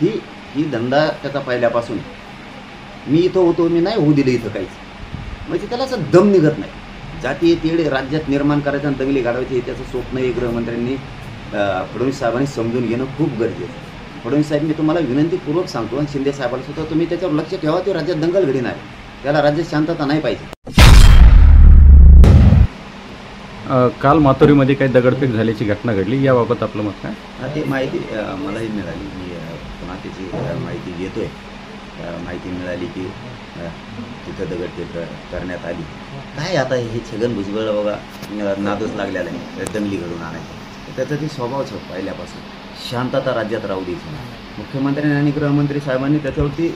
ही ही धंदा त्याचा पहिल्यापासून. मी इथं होतो, मी नाही होऊ दिलं इथं काहीच. म्हणजे त्याला असं दम निघत नाही. जातीय तेढ राज्यात निर्माण करायचं आणि दंगली घडवायची हे त्याचं स्वप्न हे गृहमंत्र्यांनी फडणवीस साहेबांनी समजून घेणं खूप गरजेचं आहे. फडणवीस साहेब, मी तुम्हाला विनंतीपूर्वक सांगतो आणि शिंदे साहेबांना सुद्धा तुम्ही त्याच्यावर लक्ष ठेवा. ते राज्यात दंगल घडणार आहे, त्याला राज्यात शांतता नाही पाहिजे. काल मातोरीमध्ये काही दगडफेक झाल्याची घटना घडली, याबाबत आपलं मत काय? ते माहिती मलाही मिळाली. मी पुन्हा त्याची माहिती घेतोय. माहिती मिळाली की तिथं दगडफेक करण्यात आली. काय आता हे छगन भुजबळ बघा नादच लागलेला आहे दंगली घडून आणायचं. त्याचा ते स्वभावच पहिल्यापासून शांतता राज्यात राहू द्यायची नाही. मुख्यमंत्र्यांनी आणि गृहमंत्री साहेबांनी त्याच्यावरती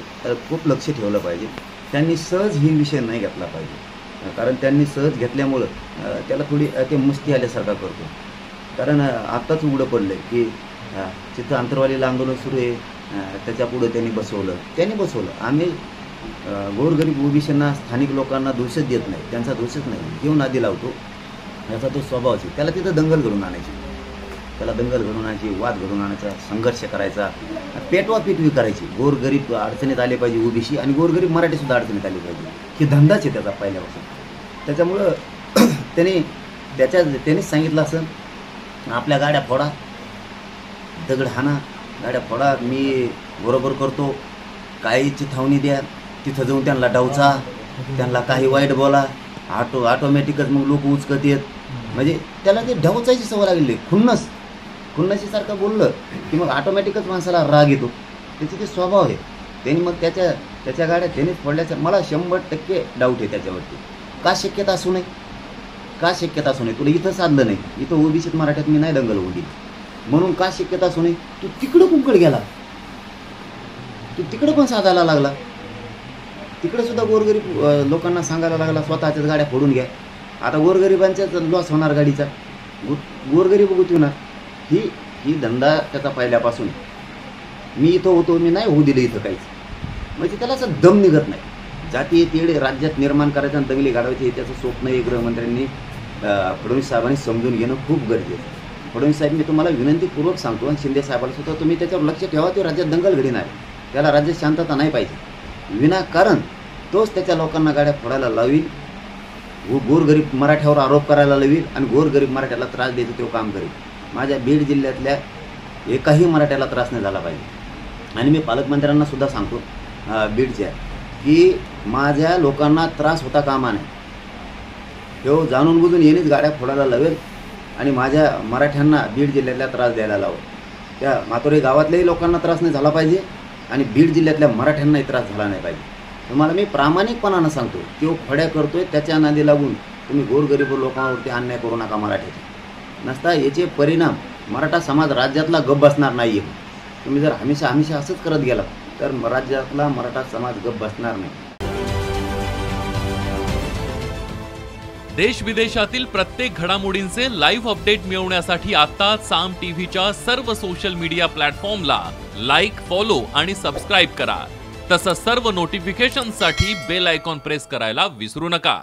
खूप लक्ष ठेवलं पाहिजे. त्यांनी सहज ही विषय नाही घेतला पाहिजे, कारण त्यांनी सहज घेतल्यामुळं त्याला थोडी ते मस्ती आल्यासारखा करतो. कारण आत्ताच उघडं पडलं की तिथं अंतरवालीला आंदोलन सुरू आहे, त्याच्यापुढं त्यांनी बसवलं. आम्ही गोरगरीब ओबीसींना स्थानिक लोकांना दोषच देत नाही, त्यांचा दोषच नाही, घेऊन आधी लावतो. याचा तो स्वभावच आहे. त्याला तिथं दंगल घडून आणायची, वाद घडून आणायचा, संघर्ष करायचा, पेटवापिटवी करायची. गोरगरीब अडचणीत आले पाहिजे ओबीसी, आणि गोरगरीब मराठीसुद्धा अडचणीत आले पाहिजे. ही धंदाच आहे त्याचा पहिल्यापासून. त्याच्यामुळं त्यानेच सांगितलं असं, आपल्या गाड्या फोडा, दगड हाणा, गाड्या फोडा, मी बरोबर करतो, काही चिथावणी द्या, तिथं जाऊन त्यांना डावचा, त्यांना काही वाईट बोला, ऑटोमॅटिकच मग लोक उचकत येत. म्हणजे त्याला ते ढवचायची सवय लागलेली. खुन्नशीसारखं बोललं की मग ऑटोमॅटिकच माणसाला राग येतो. त्याचे ते स्वभाव आहे. त्यांनी मग त्याच्या गाड्या त्यानेच फोडल्याचं मला 100% डाऊट आहे त्याच्यावरती. का शक्यता असू नये? तुला इथं साधलं नाही, इथं ओबीसीत मराठ्यात मी नाही दंगल होऊ दिली म्हणून का शक्यता असू नये? तू तिकडं कुंकड गेला, तू तिकडं पण साधायला लागला, तिकडे सुद्धा गोरगरीब लोकांना सांगायला लागला स्वतःच्याच गाड्या फोडून घ्या. आता गोरगरिबांच्याच लॉस होणार गाडीचा, गोरगरीब गुंतवणार. ही धंदा त्याचा पहिल्यापासून. मी इथं होतो, मी नाही होऊ दिलं इथं काहीच. म्हणजे त्याला असं दम निघत नाही. जातीय तेढ राज्यात निर्माण करायचं आणि दंगली घडवायची हे त्याचं स्वप्न हे गृहमंत्र्यांनी फडणवीस साहेबांनी समजून घेणं खूप गरजेचं आहे. फडणवीस साहेब, मी तुम्हाला विनंतीपूर्वक सांगतो आणि शिंदे साहेबांना सुद्धा तुम्ही त्याच्यावर लक्ष ठेवा. ते राज्यात दंगल घडणार आहे, त्याला राज्यात शांतता नाही पाहिजे. विनाकारण तोच त्याच्या लोकांना गाड्या फोडायला लावील, गोरगरीब मराठ्यावर आरोप करायला लावील आणि गोरगरीब मराठ्याला त्रास द्यायचं तो काम करेल. माझ्या बीड जिल्ह्यातल्या एकाही मराठ्याला त्रास नाही झाला पाहिजे. आणि मी पालकमंत्र्यांना सुद्धा सांगतो बीडच्या की माझ्या लोकांना त्रास होता कामा नये. तो जाणून बुजून येणेच गाड्या फोडायला लावेल आणि माझ्या मराठ्यांना बीड जिल्ह्यातल्या त्रास द्यायला लावेल. त्या मातोरी गावातल्याही लोकांना त्रास नाही झाला पाहिजे आणि बीड जिल्ह्यातल्या मराठ्यांनाही त्रास झाला नाही पाहिजे. तुम्हाला मी प्रामाणिकपणानं सांगतो, तो फड्या करतोय त्याच्या नादी लागून तुम्ही गोरगरीब लोकांवरती अन्याय करू नका. मराठ्याचे नसता याचे परिणाम मराठा समाज राज्यातला गप्प बसणार नाही आहे. तुम्ही जर हमेशा असंच करत गेला तर राज्यातला मराठा समाज गप्प बसणार नाही. देश विदेशातील प्रत्येक घडामोडींचे लाईव्ह अपडेट मिळवण्यासाठी आता साम टीव्हीच्या सर्व सोशल मीडिया प्लॅटफॉर्मला लाईक, फॉलो आणि सबस्क्राईब करा. तसंच सर्व नोटिफिकेशनसाठी बेल आयकॉन प्रेस करायला विसरू नका.